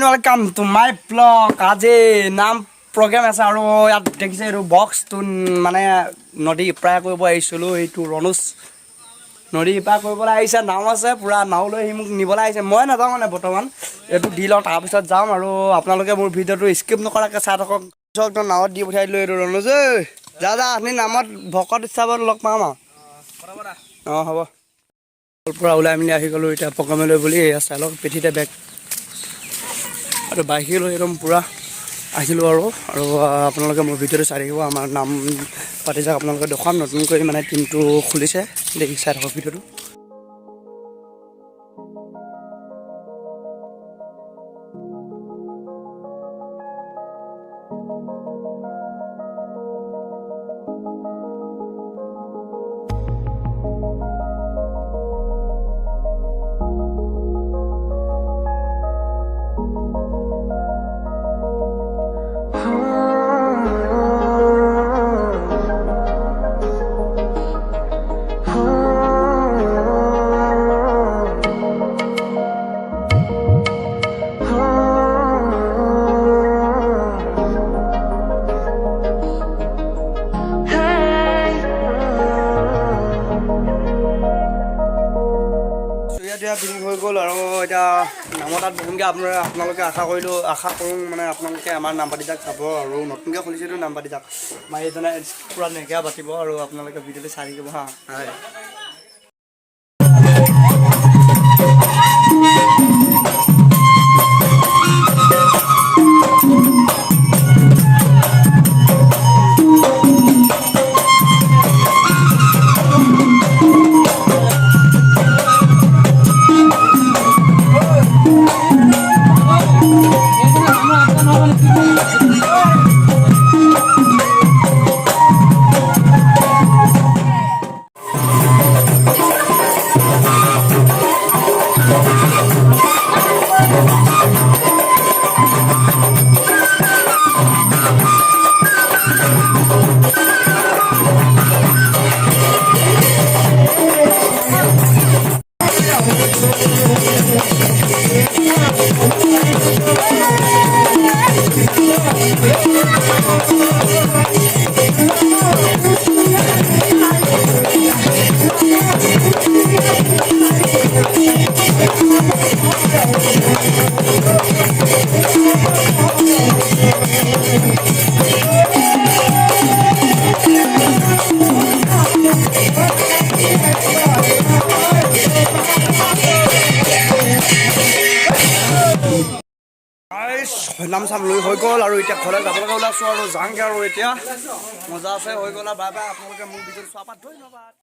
Welcome to my vlog. আজি নাম programme আছে আৰু ইয়াত দেখিছে এইটো বক্সটো মানে নদী ইপাৰ কৰিব আহিছিলোঁ। এইটো ৰণুজ নদী ইপাৰ কৰিবলৈ আহিছে, নাও আছে পুৰা, নাও লৈ সি মোক নিবলৈ আহিছে। মই নাযাওঁ মানে বৰ্তমান, এইটো দি লওঁ তাৰপিছত যাম। আৰু আপোনালোকে মোৰ ভিডিঅ'টো স্কিপ নকৰাকৈ চাই থাকক। একদম নাৱত দি পঠিয়াই দিলোঁ এইটো ৰণুজ। যা আপুনি নামত ভকত হিচাপত লগ পাম আৰু অঁ হ'ব। পৰা ওলাই মেলি আহি গ'লোঁ এতিয়া প্ৰগ্ৰামলৈ বুলি। চাই লওক পিঠিতে বেগ আৰু বাইক লৈ একদম পূৰা আহিলোঁ আৰু আপোনালোকে মোৰ ভিডিঅ'টো চাই থাকিব। আমাৰ নাম পাতি যাক আপোনালোকে দেখুৱাম, নতুনকৈ মানে টিমটো খুলিছে, দেখি চাই থাকক ভিডিঅ'টো। এতিয়া পিকনিক হৈ গ'ল আৰু এতিয়া নামৰ তাত নতুনকৈ আপোনালোকে আশা কৰোঁ মানে আপোনালোকে আমাৰ নাম পাতি যাক চাব। আৰু নতুনকৈ খুলিছিলোঁ নাম পাতি যাক, আমাৰ এইজনে পূৰা নেগেৰা পাতিব আৰু আপোনালোকে ভিডিঅ'টো চাই থাকিব হা। হয় নাম চাম লৈ হৈ গ'ল আৰু এতিয়া ঘৰলৈ যাবলৈ ওলাইছোঁ আৰু যাওঁগৈ আৰু এতিয়া মজা আছে হৈ গ'ল আৰু বাই বাই। আপোনালোকে মোৰ ভিডিঅ'টো চোৱাৰ পৰা ধন্যবাদ।